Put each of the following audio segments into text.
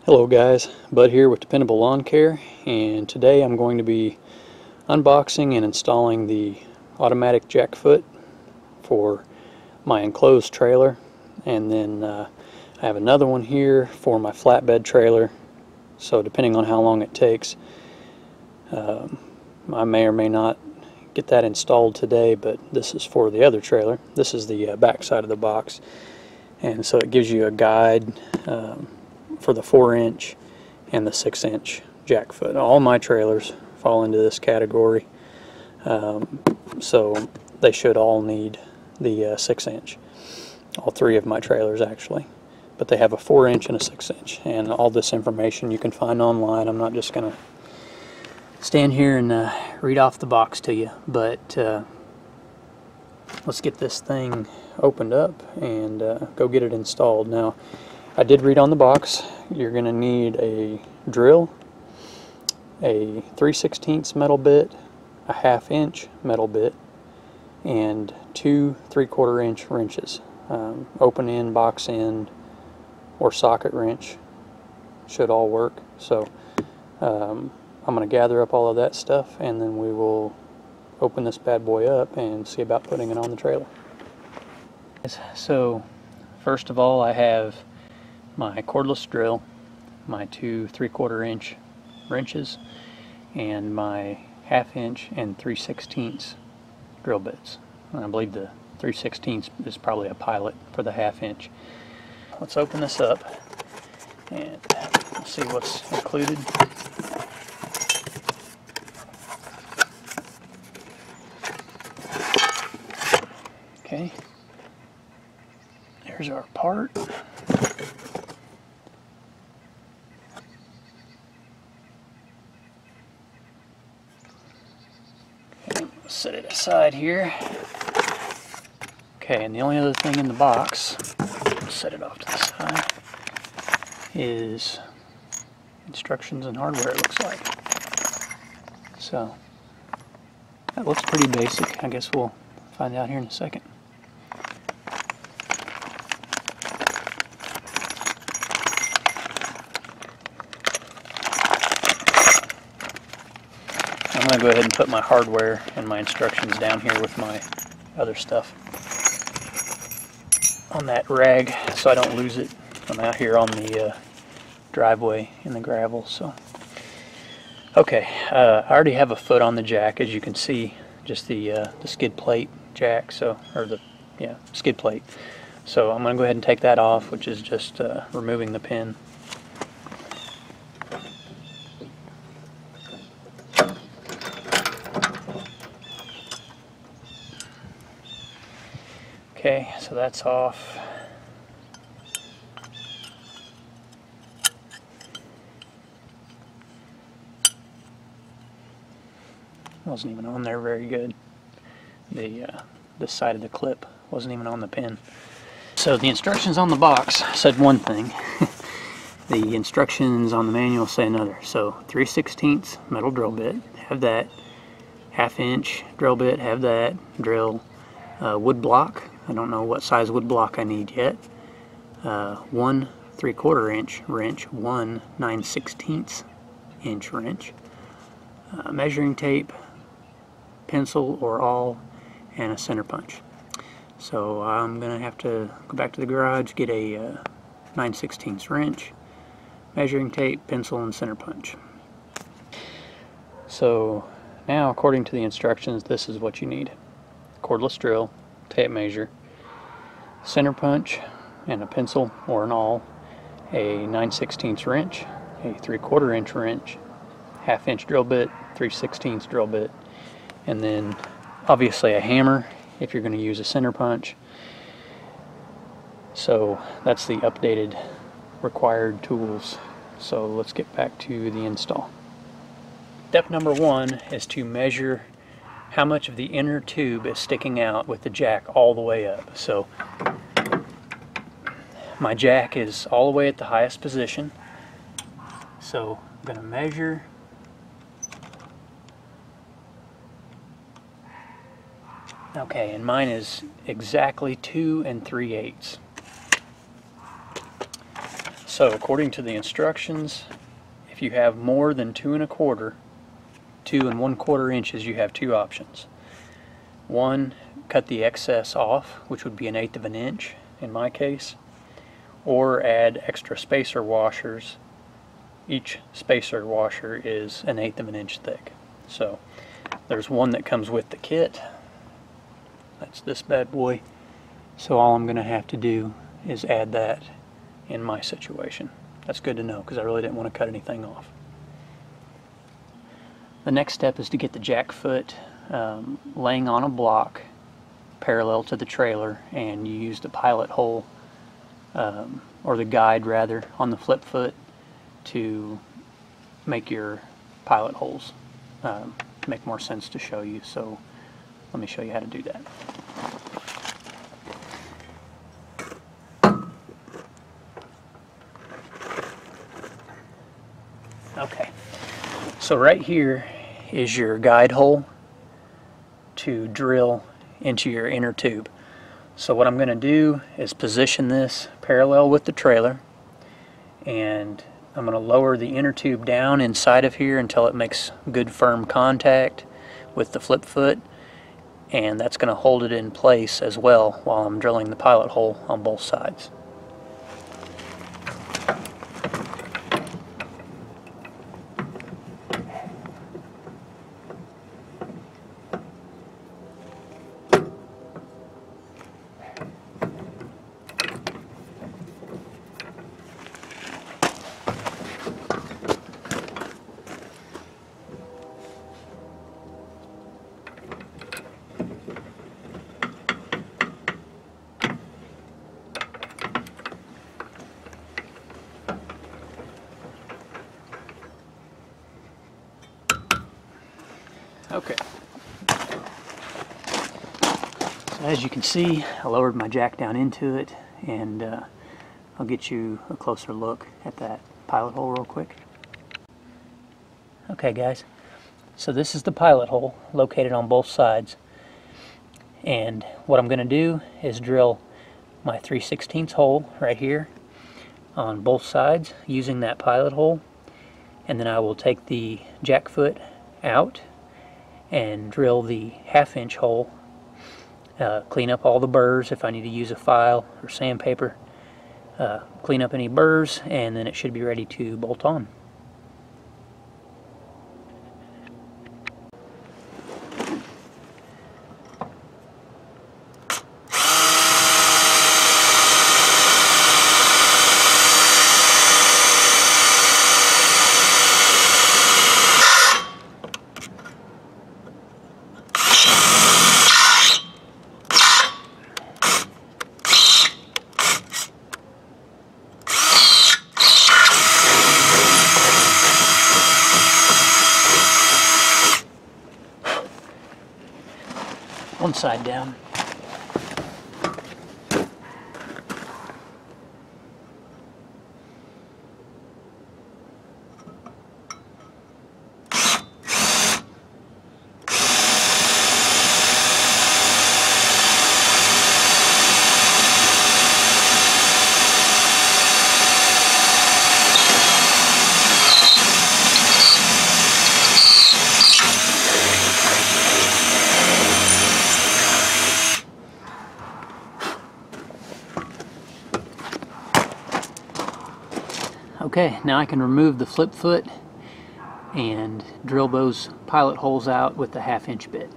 Hello guys, Bud here with Dependable Lawn Care, and today I'm going to be unboxing and installing the automatic jack foot for my enclosed trailer, and then I have another one here for my flatbed trailer. So depending on how long it takes, I may or may not get that installed today, but this is for the other trailer. This is the back side of the box, and so it gives you a guide for the 4-inch and the 6-inch jack foot. All my trailers fall into this category, so they should all need the 6-inch. All three of my trailers actually, but they have a 4-inch and a 6-inch, and all this information you can find online. I'm not just gonna stand here and read off the box to you, but let's get this thing opened up and go get it installed. Now, I did read on the box you're going to need a drill, a 3/16 metal bit, a 1/2 inch metal bit, and 2 3/4 inch wrenches. Open end, box end, or socket wrench should all work. So I'm going to gather up all of that stuff, and then we will open this bad boy up and see about putting it on the trailer. So first of all, I have my cordless drill, my 2 3/4 inch wrenches, and my 1/2 inch and 3/16 drill bits. And I believe the 3/16 is probably a pilot for the 1/2 inch. Let's open this up and see what's included. Okay, there's our part. Set it aside here. Okay, and the only other thing in the box, set it off to the side, is instructions and hardware, it looks like. So that looks pretty basic. I guess we'll find out here in a second. I'm going to go ahead and put my hardware and my instructions down here with my other stuff on that rag so I don't lose it. I'm out here on the driveway in the gravel. So okay, I already have a foot on the jack, as you can see, just the skid plate jack, so, or the skid plate. So I'm going to go ahead and take that off, which is just removing the pin. Okay, so that's off. Wasn't even on there very good. The side of the clip wasn't even on the pin. So the instructions on the box said one thing. The instructions on the manual say another. So 3/16 metal drill bit, have that. 1/2 inch drill bit, have that. Drill. Wood block. I don't know what size wood block I need yet. 1 3/4 inch wrench, 1 9/16 inch wrench, measuring tape, pencil or awl, and a center punch. So I'm gonna have to go back to the garage, get a 9/16 wrench, measuring tape, pencil, and center punch. So now, according to the instructions, this is what you need: cordless drill, tape measure, center punch and a pencil or an awl, a 9/16 wrench, a 3/4 inch wrench, 1/2 inch drill bit, 3/16 drill bit, and then obviously a hammer if you're going to use a center punch. So that's the updated required tools. So let's get back to the install. Step number 1 is to measure how much of the inner tube is sticking out with the jack all the way up. So my jack is all the way at the highest position, so I'm going to measure Okay, and mine is exactly 2 3/8. So according to the instructions, if you have more than 2 1/4 inches, you have 2 options. One, cut the excess off, which would be 1/8 of an inch in my case, or add extra spacer washers. Each spacer washer is 1/8 of an inch thick. So there's one that comes with the kit. That's this bad boy. So all I'm going to have to do is add that in my situation. That's good to know because I really didn't want to cut anything off. The next step is to get the jack foot laying on a block parallel to the trailer, and you use the pilot hole or the guide rather on the flip foot to make your pilot holes make more sense to show you. So let me show you how to do that. Okay, so right here is your guide hole to drill into your inner tube. So what I'm going to do is position this parallel with the trailer, and I'm going to lower the inner tube down inside of here until it makes good firm contact with the flip foot, and that's going to hold it in place as well while I'm drilling the pilot hole on both sides. Okay, so as you can see, I lowered my jack down into it, and I'll get you a closer look at that pilot hole real quick. Okay guys, so this is the pilot hole located on both sides, and what I'm going to do is drill my 3/16 hole right here on both sides using that pilot hole, and then I will take the jack foot out and drill the 1/2 inch hole, clean up all the burrs if I need to use a file or sandpaper, clean up any burrs, and then it should be ready to bolt on. One side down. Okay, now I can remove the flip foot and drill those pilot holes out with the 1/2 inch bit.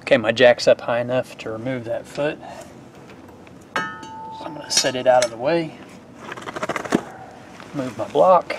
Okay, my jack's up high enough to remove that foot, so I'm going to set it out of the way, move my block,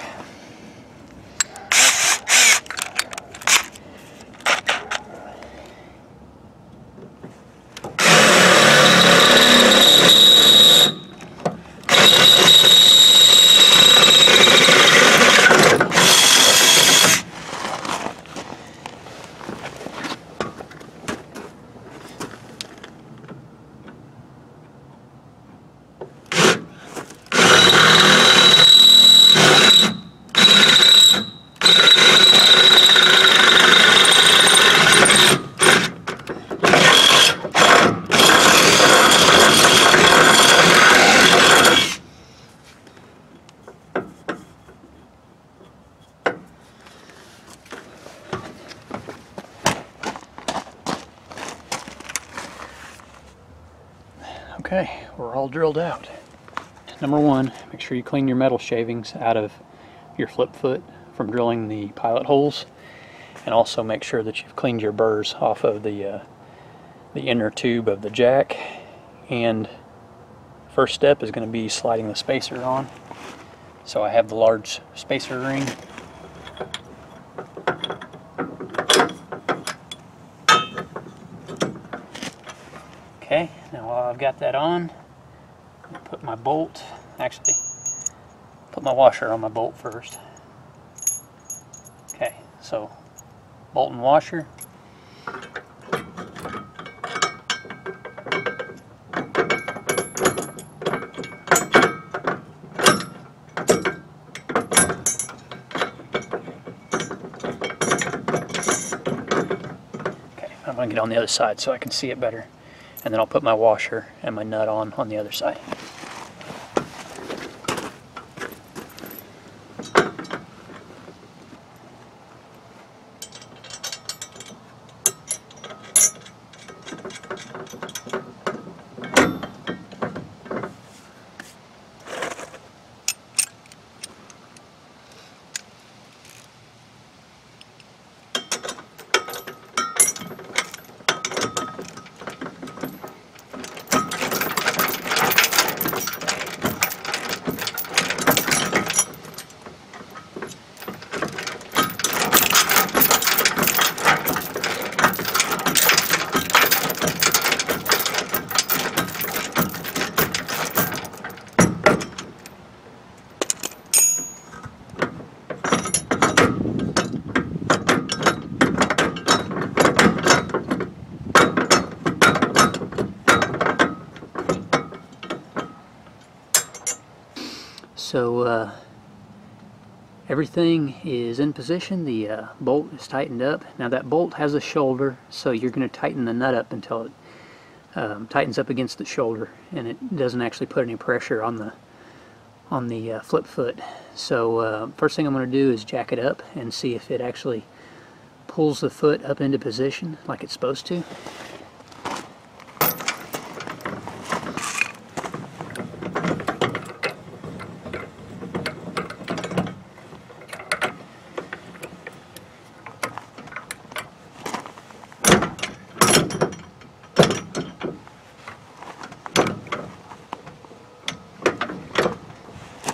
Okay, we're all drilled out. Number one, make sure you clean your metal shavings out of your flip foot from drilling the pilot holes, and also make sure that you've cleaned your burrs off of the inner tube of the jack. And first step is going to be sliding the spacer on. So I have the large spacer ring. Okay, now while I've got that on, I'm going to put my bolt, actually put my washer on my bolt first. Okay, so bolt and washer. I'm going to get on the other side so I can see it better, and then I'll put my washer and my nut on the other side. So everything is in position. The bolt is tightened up. Now that bolt has a shoulder, so you're going to tighten the nut up until it tightens up against the shoulder, and it doesn't actually put any pressure on the flip foot. So first thing I'm going to do is jack it up and see if it actually pulls the foot up into position like it's supposed to.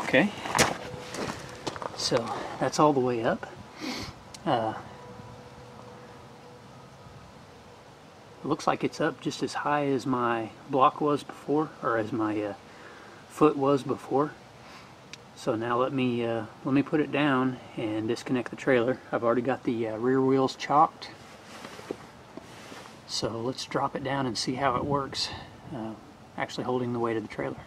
Okay, so that's all the way up. It looks like it's up just as high as my block was before, or as my foot was before. So now let me put it down and disconnect the trailer. I've already got the rear wheels chocked. So let's drop it down and see how it works, actually holding the weight of the trailer.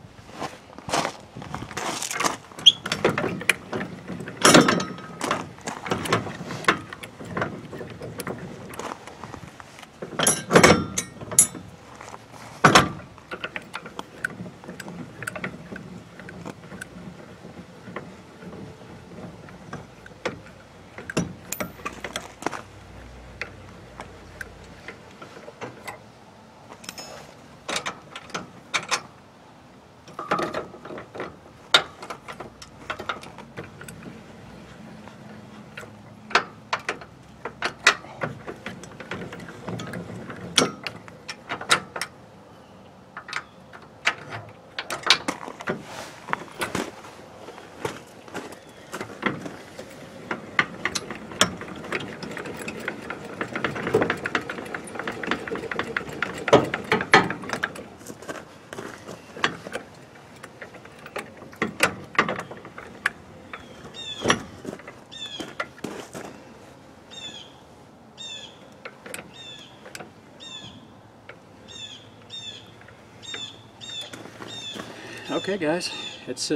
Okay guys, it's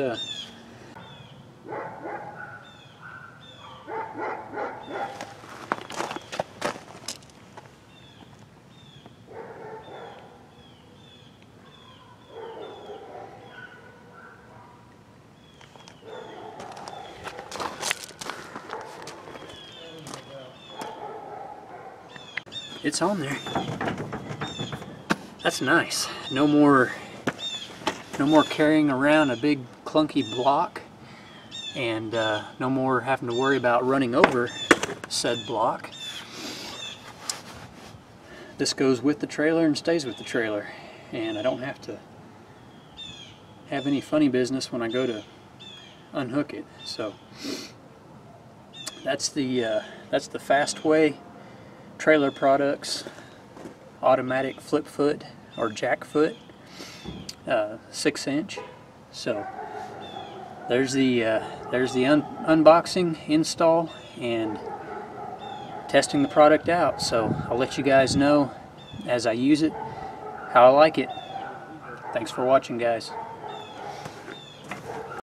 on there. That's nice. No more No more carrying around a big clunky block, and no more having to worry about running over said block. This goes with the trailer and stays with the trailer, and I don't have to have any funny business when I go to unhook it. So that's the Fastway Trailer Products automatic flip foot or jack foot 6-inch. So there's the unboxing, install, and testing the product out. So I'll let you guys know as I use it how I like it. Thanks for watching, guys.